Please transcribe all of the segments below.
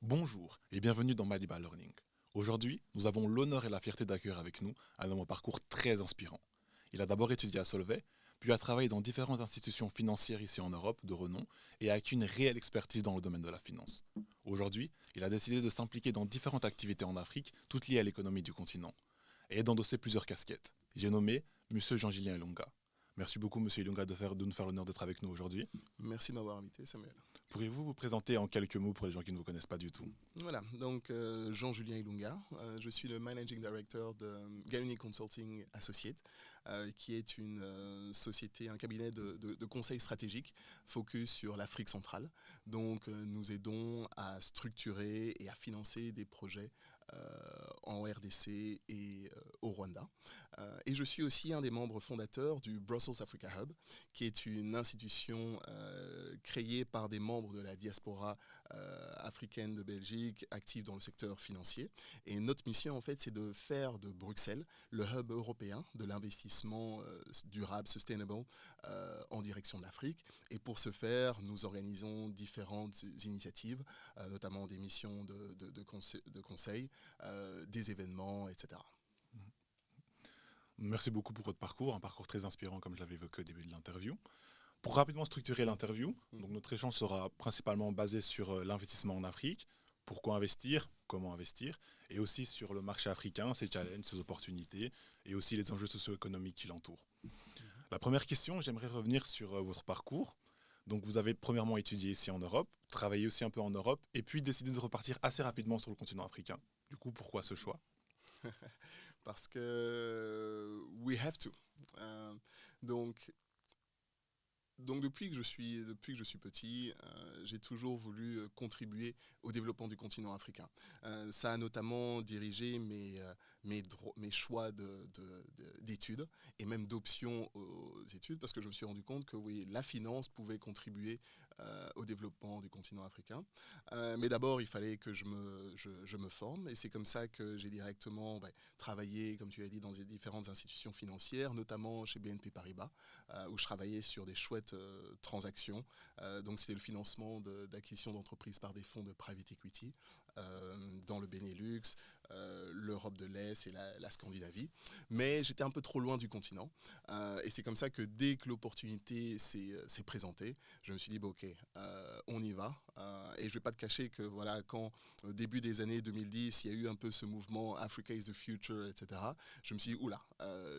Bonjour et bienvenue dans Maliba Learning. Aujourd'hui, nous avons l'honneur et la fierté d'accueillir avec nous un homme au parcours très inspirant. Il a d'abord étudié à Solvay, puis a travaillé dans différentes institutions financières ici en Europe de renom et a acquis une réelle expertise dans le domaine de la finance. Aujourd'hui, il a décidé de s'impliquer dans différentes activités en Afrique, toutes liées à l'économie du continent, et d'endosser plusieurs casquettes. J'ai nommé Monsieur Jean-Julien Ilunga. Merci beaucoup Monsieur Ilunga de nous faire l'honneur d'être avec nous aujourd'hui. Merci de m'avoir invité, Samuel. Pourriez-vous vous présenter en quelques mots pour les gens qui ne vous connaissent pas du tout? Voilà, donc Jean-Julien Ilunga, je suis le Managing Director de Galuni Consulting Associates, qui est une société, un cabinet de conseil stratégique focus sur l'Afrique centrale. Donc nous aidons à structurer et à financer des projets en RDC et au Rwanda. Et je suis aussi un des membres fondateurs du Brussels Africa Hub, qui est une institution créée par des membres de la diaspora africaine de Belgique, active dans le secteur financier. Et notre mission, en fait, c'est de faire de Bruxelles le hub européen de l'investissement durable, sustainable, en direction de l'Afrique. Et pour ce faire, nous organisons différentes initiatives, notamment des missions de conseil, des événements, etc. Merci beaucoup pour votre parcours, un parcours très inspirant comme je l'avais évoqué au début de l'interview. Pour rapidement structurer l'interview, donc notre échange sera principalement basé sur l'investissement en Afrique, pourquoi investir, comment investir, et aussi sur le marché africain, ses challenges, ses opportunités, et aussi les enjeux socio-économiques qui l'entourent. La première question, j'aimerais revenir sur votre parcours. Donc vous avez premièrement étudié ici en Europe, travaillé aussi un peu en Europe, et puis décidé de repartir assez rapidement sur le continent africain. Du coup, pourquoi ce choix? Parce que we have to. Donc depuis que je suis petit, j'ai toujours voulu contribuer au développement du continent africain. Ça a notamment dirigé mes choix d'études et même d'options aux études parce que je me suis rendu compte que oui, la finance pouvait contribuer au développement du continent africain. Mais d'abord, il fallait que je me forme et c'est comme ça que j'ai directement travaillé, comme tu l'as dit, dans les différentes institutions financières, notamment chez BNP Paribas, où je travaillais sur des chouettes transactions. Donc c'était le financement d'acquisitions d'entreprises par des fonds de private equity dans le Benelux, l'Europe de l'Est et la Scandinavie. Mais j'étais un peu trop loin du continent. Et c'est comme ça que dès que l'opportunité s'est présentée, je me suis dit, ok, on y va. Et je ne vais pas te cacher que voilà, quand au début des années 2010, il y a eu un peu ce mouvement Africa is the future, etc., je me suis dit, oula,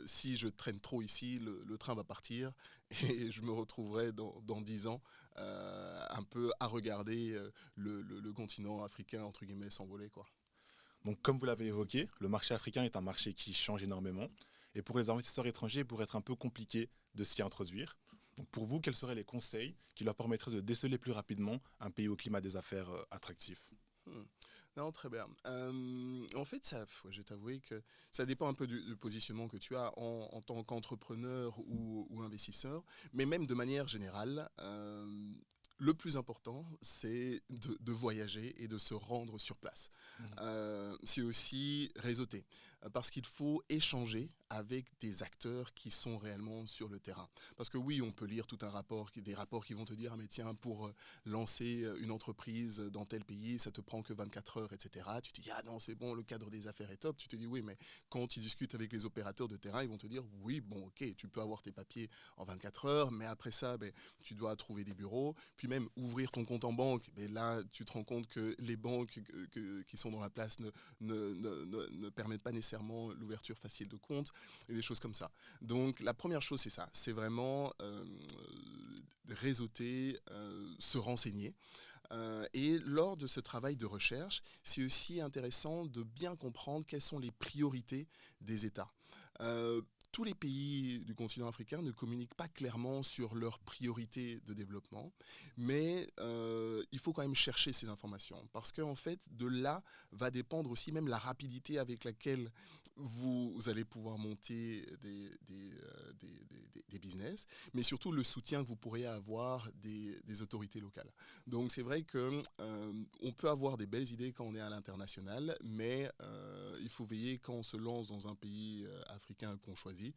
si je traîne trop ici, le train va partir et je me retrouverai dans 10 ans un peu à regarder le continent africain, entre guillemets, s'envoler, quoi. Donc comme vous l'avez évoqué, le marché africain est un marché qui change énormément, et pour les investisseurs étrangers, il pourrait être un peu compliqué de s'y introduire. Donc pour vous, quels seraient les conseils qui leur permettraient de déceler plus rapidement un pays au climat des affaires attractif? Hmm. Non, très bien. En fait, je vais t'avouer que ça dépend un peu du positionnement que tu as en tant qu'entrepreneur ou investisseur, mais même de manière générale, le plus important, c'est de voyager et de se rendre sur place. Mhm. C'est aussi réseauter, parce qu'il faut échanger avec des acteurs qui sont réellement sur le terrain. Parce que oui, on peut lire tout un rapport, des rapports qui vont te dire, ah mais tiens, pour lancer une entreprise dans tel pays, ça te prend que 24 heures, etc. Tu te dis, ah non, c'est bon, le cadre des affaires est top. Tu te dis, oui, mais quand tu discutes avec les opérateurs de terrain, ils vont te dire, oui, bon, ok, tu peux avoir tes papiers en 24 heures, mais après ça, tu dois trouver des bureaux, puis même ouvrir ton compte en banque. Mais là, tu te rends compte que les banques qui sont dans la place ne permettent pas nécessairement l'ouverture facile de compte et des choses comme ça. Donc, la première chose, c'est ça. C'est vraiment réseauter, se renseigner. Et lors de ce travail de recherche, c'est aussi intéressant de bien comprendre quelles sont les priorités des États. Tous les pays du continent africain ne communiquent pas clairement sur leurs priorités de développement, mais il faut quand même chercher ces informations, parce qu'en fait, de là va dépendre aussi même la rapidité avec laquelle vous allez pouvoir monter des business, mais surtout le soutien que vous pourrez avoir des autorités locales. Donc c'est vrai qu'on peut avoir des belles idées quand on est à l'international, mais il faut veiller quand on se lance dans un pays africain qu'on choisit,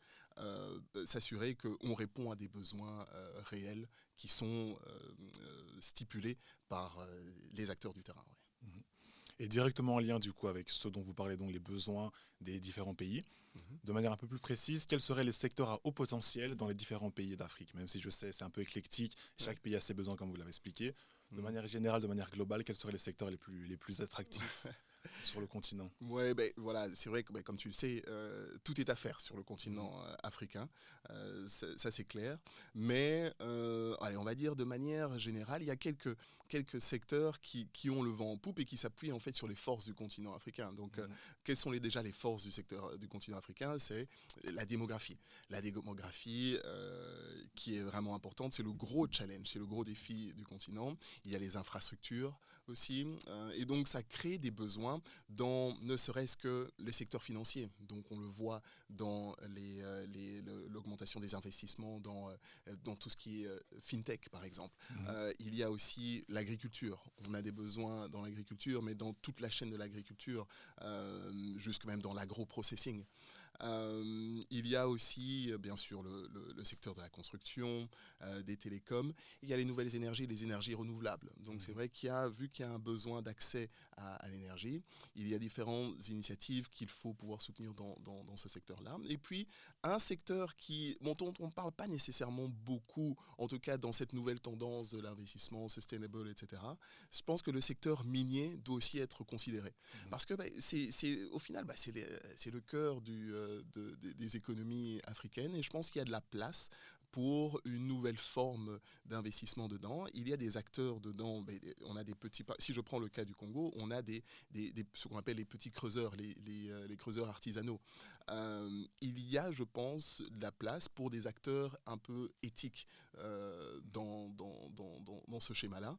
s'assurer qu'on répond à des besoins réels qui sont stipulés par les acteurs du terrain. Ouais. Mhm. Et directement en lien du coup avec ce dont vous parlez, donc les besoins des différents pays, Mhm. de manière un peu plus précise, quels seraient les secteurs à haut potentiel dans les différents pays d'Afrique? Même si je sais, c'est un peu éclectique, Ouais. chaque pays a ses besoins comme vous l'avez expliqué. De Mhm. manière générale, de manière globale, quels seraient les secteurs les plus attractifs sur le continent? Ouais, ben voilà, c'est vrai que ben, comme tu le sais, tout est à faire sur le Mhm. continent africain, ça c'est clair. Mais allez, on va dire de manière générale, il y a quelques secteurs qui ont le vent en poupe et qui s'appuient en fait sur les forces du continent africain. Donc, Mhm. quelles sont déjà les forces du secteur du continent africain? C'est la démographie. La démographie qui est vraiment importante, c'est le gros challenge, c'est le gros défi du continent. Il y a les infrastructures aussi, et donc ça crée des besoins dans ne serait-ce que les secteurs financiers. Donc on le voit dans l'augmentation des investissements dans tout ce qui est fintech par exemple. Mhm. Il y a aussi l'agriculture. On a des besoins dans l'agriculture, mais dans toute la chaîne de l'agriculture, jusque même dans l'agro-processing. Il y a aussi, bien sûr, le secteur de la construction, des télécoms. Il y a les nouvelles énergies, les énergies renouvelables. Donc c'est Mhm. vrai vu qu'il y a un besoin d'accès à l'énergie, il y a différentes initiatives qu'il faut pouvoir soutenir dans ce secteur-là. Et puis, un secteur dont on ne parle pas nécessairement beaucoup, en tout cas dans cette nouvelle tendance de l'investissement sustainable, etc., je pense que le secteur minier doit aussi être considéré. Mhm. Parce que au final, c'est le cœur des économies africaines et je pense qu'il y a de la place pour une nouvelle forme d'investissement dedans. Il y a des acteurs dedans, on a des petits, si je prends le cas du Congo, on a ce qu'on appelle les petits creuseurs, les creuseurs artisanaux. Il y a, je pense, de la place pour des acteurs un peu éthiques dans ce schéma-là.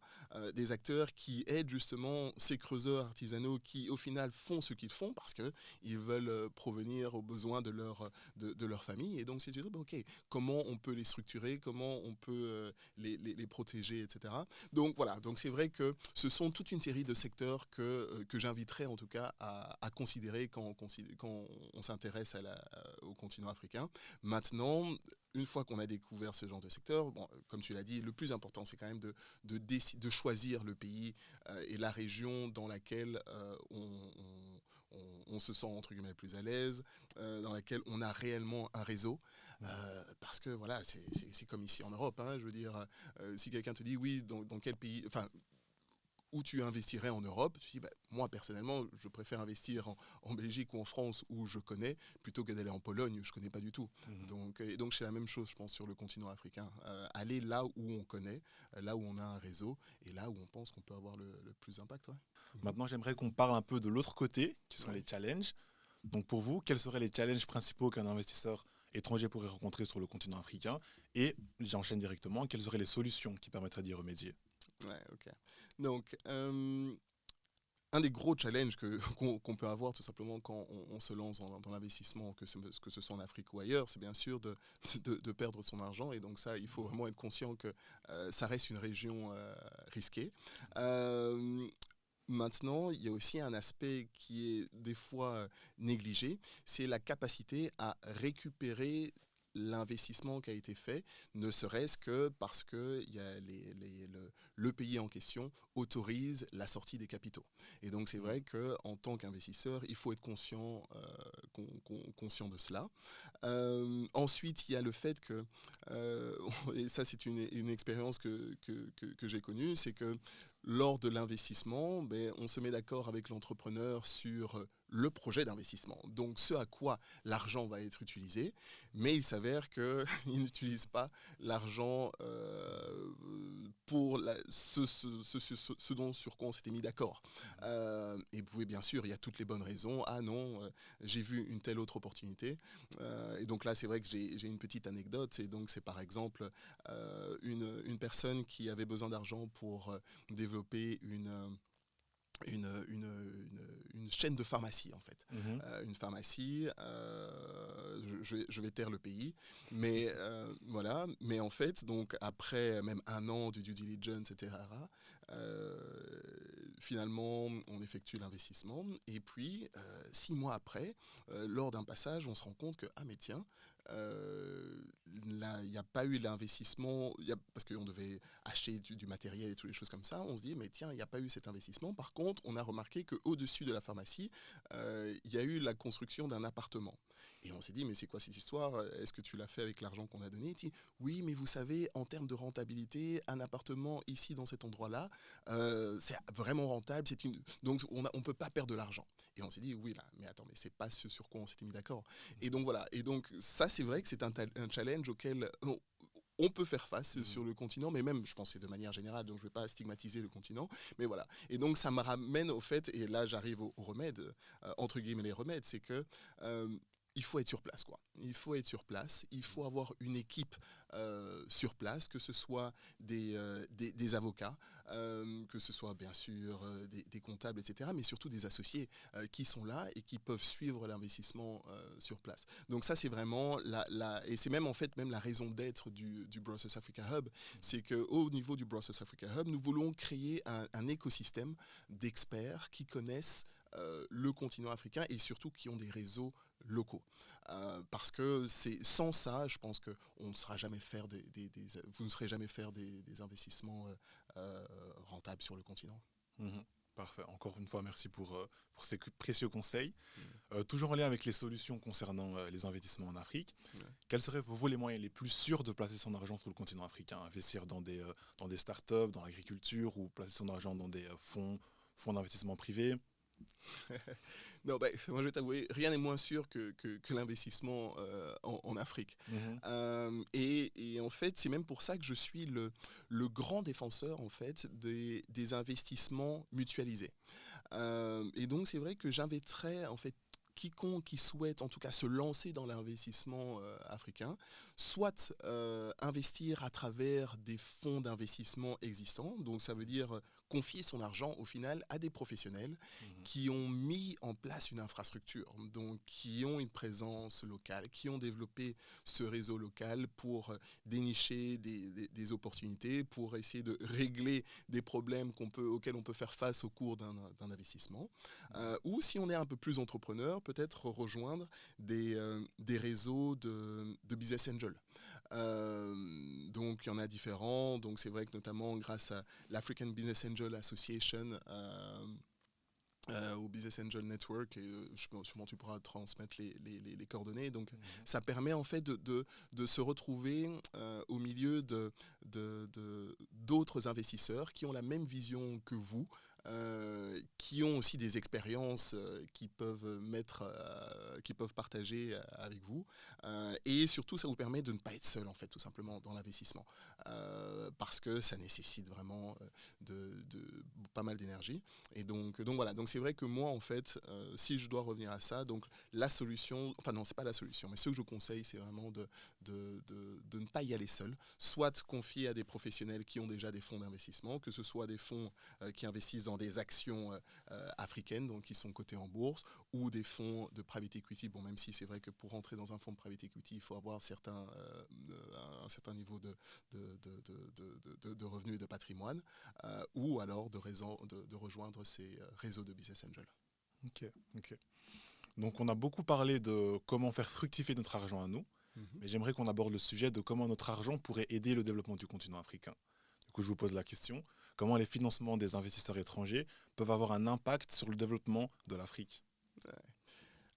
Des acteurs qui aident justement ces creuseurs artisanaux qui, au final, font ce qu'ils font parce qu'ils veulent provenir aux besoins de leur famille. Et donc, c'est de dire, OK, comment on peut les structurer, comment on peut les protéger, etc. Donc, voilà. Donc, c'est vrai que ce sont toute une série de secteurs que j'inviterais, en tout cas, à considérer quand on s'intéresse au continent africain. Maintenant, une fois qu'on a découvert ce genre de secteur, bon, comme tu l'as dit, le plus important, c'est quand même de choisir le pays et la région dans laquelle on se sent entre guillemets plus à l'aise, dans laquelle on a réellement un réseau. Mhm. Parce que voilà, c'est comme ici en Europe. Hein, je veux dire, si quelqu'un te dit oui, dans quel pays, enfin, où tu investirais en Europe, tu dis, bah, moi personnellement, je préfère investir en Belgique ou en France où je connais, plutôt que d'aller en Pologne où je ne connais pas du tout. Mhm. Donc c'est la même chose, je pense, sur le continent africain. Aller là où on connaît, là où on a un réseau, et là où on pense qu'on peut avoir le plus d'impact. Ouais. Mhm. Maintenant, j'aimerais qu'on parle un peu de l'autre côté, qui sont Ouais. les challenges. Donc pour vous, quels seraient les challenges principaux qu'un investisseur étranger pourrait rencontrer sur le continent africain? Et j'enchaîne directement, quelles seraient les solutions qui permettraient d'y remédier? Ouais, ok. Donc, un des gros challenges qu'on peut avoir tout simplement quand on se lance dans l'investissement, que ce soit en Afrique ou ailleurs, c'est bien sûr de perdre son argent. Et donc ça, il faut vraiment être conscient que ça reste une région risquée. Euh, Maintenant, il y a aussi un aspect qui est des fois négligé, c'est la capacité à récupérer l'investissement qui a été fait, ne serait-ce que parce que il y a le pays en question autorise la sortie des capitaux. Et donc c'est Mhm. vrai qu'en tant qu'investisseur, il faut être conscient de cela. Ensuite, il y a le fait que, et ça c'est une expérience que j'ai connue, c'est que lors de l'investissement, on se met d'accord avec l'entrepreneur sur le projet d'investissement, donc ce à quoi l'argent va être utilisé, mais il s'avère qu'il n'utilise pas l'argent pour ce dont sur quoi on s'était mis d'accord. Et oui, bien sûr, il y a toutes les bonnes raisons. Ah non, j'ai vu une telle autre opportunité. Et donc là, c'est vrai que j'ai une petite anecdote. Et donc, c'est par exemple une personne qui avait besoin d'argent pour développer une chaîne de pharmacie en fait. Mhm. Une pharmacie, je vais taire le pays, mais voilà, mais en fait, donc après même un an du due diligence, etc., finalement, on effectue l'investissement, et puis 6 mois après, lors d'un passage, on se rend compte que, ah mais tiens, là, il n'y a pas eu l'investissement, parce qu'on devait acheter du matériel et toutes les choses comme ça. On se dit, mais tiens, il n'y a pas eu cet investissement. Par contre, on a remarqué qu'au-dessus de la pharmacie, il y a eu la construction d'un appartement. Et on s'est dit, mais c'est quoi cette histoire? Est-ce que tu l'as fait avec l'argent qu'on a donné? Il dit, oui, mais vous savez, en termes de rentabilité, un appartement ici, dans cet endroit-là, c'est vraiment rentable. Donc, on ne peut pas perdre de l'argent. Et on s'est dit, oui, là, mais attends, mais c'est pas ce sur quoi on s'était mis d'accord. Et donc, voilà. Et donc, ça, c'est vrai que c'est un challenge auquel on peut faire face sur le continent, mais même, je pense, de manière générale, donc je ne vais pas stigmatiser le continent, mais voilà. Et donc, ça me ramène au fait, et là, j'arrive au remède, entre guillemets, les remèdes, c'est que il faut être sur place, quoi. Il faut être sur place, il faut avoir une équipe sur place, que ce soit des avocats, que ce soit bien sûr des comptables, etc., mais surtout des associés qui sont là et qui peuvent suivre l'investissement sur place. Donc ça, c'est vraiment et c'est même en fait même la raison d'être du Brussels Africa Hub, c'est qu'au niveau du Brussels Africa Hub, nous voulons créer un écosystème d'experts qui connaissent le continent africain et surtout qui ont des réseaux locaux. Parce que sans ça, je pense que vous ne serez jamais faire des investissements rentables sur le continent. Parfait. Encore une fois, merci pour ces précieux conseils. Toujours en lien avec les solutions concernant les investissements en Afrique, quels seraient pour vous les moyens les plus sûrs de placer son argent sur le continent africain? Investir dans des startups, dans l'agriculture, ou placer son argent dans des fonds d'investissement privés? Non, moi je vais t'avouer, rien n'est moins sûr que l'investissement en Afrique. Et en fait, c'est même pour ça que je suis le grand défenseur en fait des investissements mutualisés. Et donc c'est vrai que j'inviterais en fait quiconque qui souhaite en tout cas se lancer dans l'investissement africain, soit investir à travers des fonds d'investissement existants, donc ça veut dire confier son argent au final à des professionnels qui ont mis en place une infrastructure, donc qui ont une présence locale, qui ont développé ce réseau local pour dénicher des opportunités, pour essayer de régler des problèmes auxquels on peut faire face au cours d'un investissement. Ou si on est un peu plus entrepreneur, peut-être rejoindre des réseaux de business angels. Donc il y en a différents, donc c'est vrai que notamment grâce à l'African Business Angel Association, au Business Angel Network, et sûrement tu pourras transmettre les coordonnées. Donc ça permet en fait de se retrouver au milieu d'autres investisseurs qui ont la même vision que vous, qui ont aussi des expériences qui peuvent partager avec vous, et surtout ça vous permet de ne pas être seul en fait tout simplement dans l'investissement, parce que ça nécessite vraiment pas mal d'énergie. Et donc voilà, donc c'est vrai que moi en fait si je dois revenir à ça, donc la solution, enfin non c'est pas la solution, mais ce que je vous conseille c'est vraiment de ne pas y aller seul, soit confier à des professionnels qui ont déjà des fonds d'investissement, que ce soit des fonds qui investissent dans des actions africaines, donc qui sont cotées en bourse, ou des fonds de private equity. Bon, même si c'est vrai que pour rentrer dans un fonds de private equity, il faut avoir un certain niveau de revenus et de patrimoine, ou alors de rejoindre ces réseaux de business angels. Ok. Donc on a beaucoup parlé de comment faire fructifier notre argent à nous, mais j'aimerais qu'on aborde le sujet de comment notre argent pourrait aider le développement du continent africain. Du coup, je vous pose la question, comment les financements des investisseurs étrangers peuvent avoir un impact sur le développement de l'Afrique?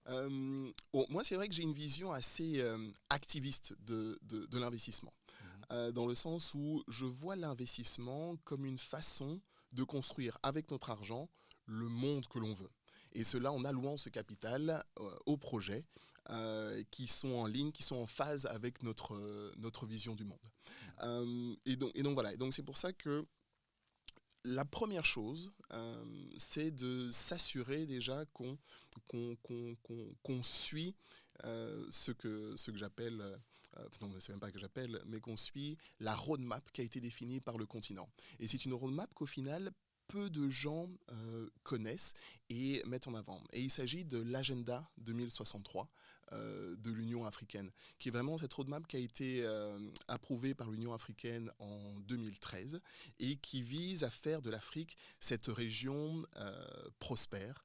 Moi, c'est vrai que j'ai une vision assez activiste de l'investissement, dans le sens où je vois l'investissement comme une façon de construire avec notre argent le monde que l'on veut. Et cela en allouant ce capital aux projets qui sont en ligne, qui sont en phase avec notre vision du monde. Et donc voilà, et donc c'est pour ça que la première chose, c'est de s'assurer déjà qu'on suit ce que j'appelle, non, c'est même pas que j'appelle, mais qu'on suit la roadmap qui a été définie par le continent. Et c'est une roadmap qu'au final, peu de gens connaissent et mettent en avant. Et il s'agit de l'agenda 2063 de l'Union africaine, qui est vraiment cette roadmap qui a été approuvée par l'Union africaine en 2013 et qui vise à faire de l'Afrique cette région prospère,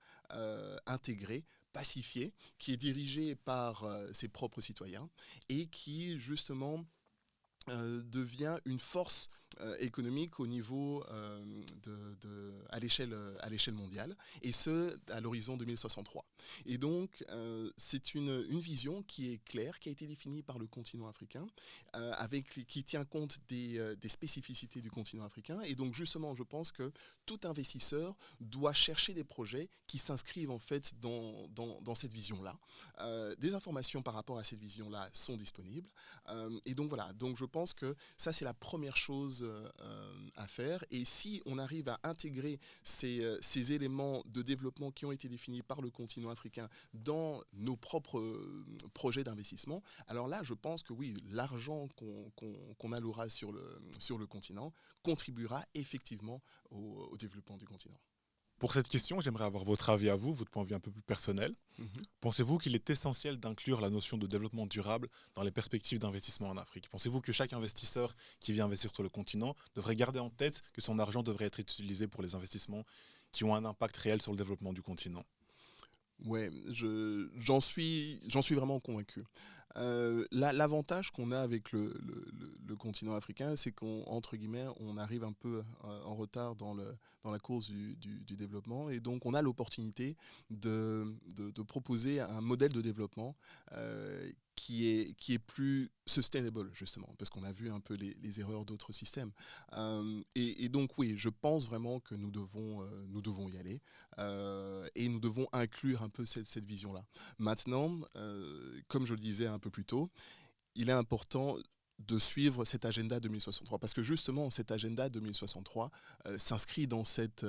intégrée, pacifié, qui est dirigé par ses propres citoyens et qui justement devient une force économique au niveau à l'échelle mondiale, et ce, à l'horizon 2063. Et donc, c'est une vision qui est claire, qui a été définie par le continent africain, qui tient compte des spécificités du continent africain. Et donc, justement, je pense que tout investisseur doit chercher des projets qui s'inscrivent en fait dans cette vision-là. Des informations par rapport à cette vision-là sont disponibles. Et donc, voilà. Donc, je pense que ça, c'est la première chose à faire. Et si on arrive à intégrer ces éléments de développement qui ont été définis par le continent africain dans nos propres projets d'investissement, alors là, je pense que oui, l'argent qu'on allouera sur le continent contribuera effectivement au développement du continent. Pour cette question, j'aimerais avoir votre avis à vous, votre point de vue un peu plus personnel. Pensez-vous qu'il est essentiel d'inclure la notion de développement durable dans les perspectives d'investissement en Afrique? Pensez-vous que chaque investisseur qui vient investir sur le continent devrait garder en tête que son argent devrait être utilisé pour les investissements qui ont un impact réel sur le développement du continent? Ouais, j'en suis vraiment convaincu. L'avantage qu'on a avec le continent africain, c'est qu'entre guillemets, on arrive un peu en retard dans la course du développement, et donc on a l'opportunité de proposer un modèle de développement qui est plus sustainable, justement, parce qu'on a vu un peu les erreurs d'autres systèmes. Et donc oui, je pense vraiment que nous devons y aller, et nous devons inclure un peu cette vision-là. Maintenant, comme je le disais un peu plus tôt, il est important de suivre cet agenda 2063, parce que justement cet agenda 2063 s'inscrit dans cette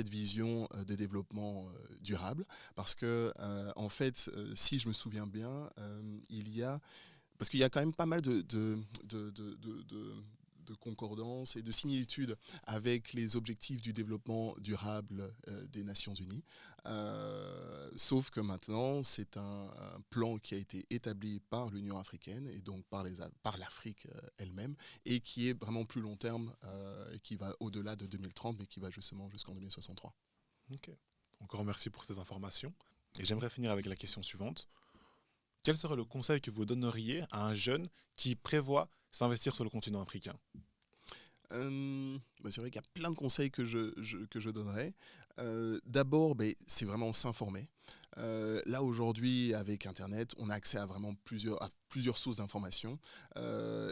vision de développement durable, parce que en fait, si je me souviens bien, parce qu'il y a quand même pas mal de concordance et de similitudes avec les objectifs du développement durable des Nations Unies. Sauf que maintenant, c'est un plan qui a été établi par l'Union africaine et donc par l'Afrique elle-même, et qui est vraiment plus long terme, et qui va au-delà de 2030, mais qui va justement jusqu'en 2063. Ok. Encore merci pour ces informations. Et j'aimerais finir avec la question suivante. Quel serait le conseil que vous donneriez à un jeune qui prévoit s'investir sur le continent africain? C'est vrai qu'il y a plein de conseils que je donnerais. D'abord, c'est vraiment s'informer. Là, aujourd'hui, avec Internet, on a accès à vraiment plusieurs sources d'informations.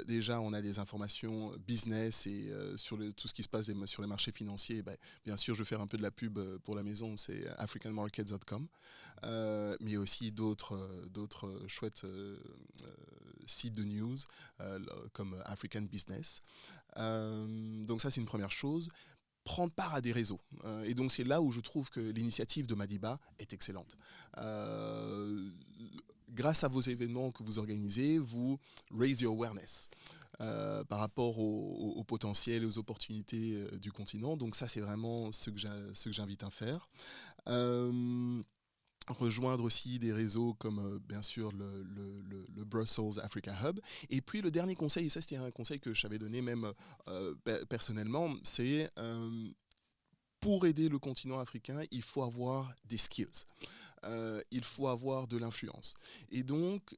Déjà, on a des informations business et sur tout ce qui se passe sur les marchés financiers. Bien sûr, je vais faire un peu de la pub pour la maison, c'est africanmarkets.com. Mais aussi d'autres chouettes sites de news comme African Business. Donc ça, c'est une première chose. Prendre part à des réseaux. Et donc c'est là où je trouve que l'initiative de Madiba est excellente. Grâce à vos événements que vous organisez, vous raise your awareness par rapport au potentiel et aux opportunités du continent. Donc ça, c'est vraiment ce que j'invite à faire. Rejoindre aussi des réseaux comme bien sûr le Brussels Africa Hub. Et puis le dernier conseil, et ça c'était un conseil que je t'avais donné même personnellement, c'est pour aider le continent africain, il faut avoir des skills. Il faut avoir de l'influence. Et donc,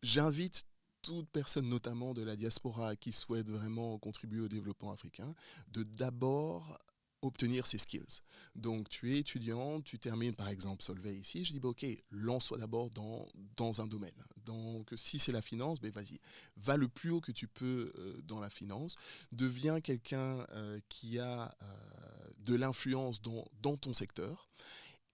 j'invite toute personne, notamment de la diaspora, qui souhaite vraiment contribuer au développement africain, de d'abord obtenir ces skills. Donc, tu es étudiant, tu termines par exemple Solvay ici, je dis, ok, lance-toi d'abord dans un domaine. Donc, si c'est la finance, vas-y, va le plus haut que tu peux dans la finance, deviens quelqu'un qui a de l'influence dans ton secteur,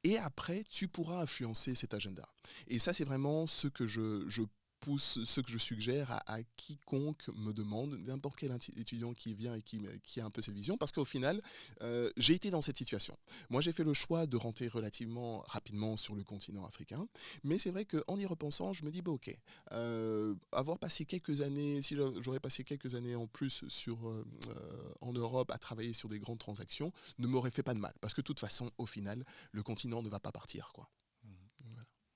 et après, tu pourras influencer cet agenda. Et ça, c'est vraiment ce que je pousse, ce que je suggère à quiconque me demande, n'importe quel étudiant qui vient et qui a un peu cette vision, parce qu'au final, j'ai été dans cette situation. Moi, j'ai fait le choix de rentrer relativement rapidement sur le continent africain, mais c'est vrai qu'en y repensant, je me dis, ok, avoir passé quelques années, si j'aurais passé quelques années en plus en Europe à travailler sur des grandes transactions, ne m'aurait fait pas de mal, parce que de toute façon, au final, le continent ne va pas partir, quoi.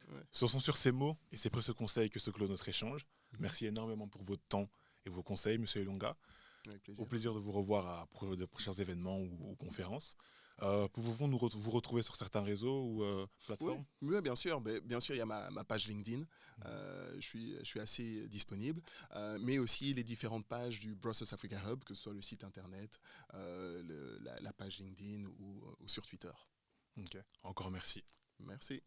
Ouais. Ce sont sur ces mots et ces précieux conseils que se clôt notre échange. Merci énormément pour votre temps et vos conseils, Monsieur Elonga. Avec plaisir. Au plaisir de vous revoir pour de prochains événements ou conférences. Pouvons-nous vous retrouver sur certains réseaux ou Oui, plateformes? oui, bien sûr. Bien sûr, il y a ma page LinkedIn. Je suis assez disponible. Mais aussi les différentes pages du Brussels Africa Hub, que ce soit le site internet, la page LinkedIn ou sur Twitter. Ok, encore merci. Merci.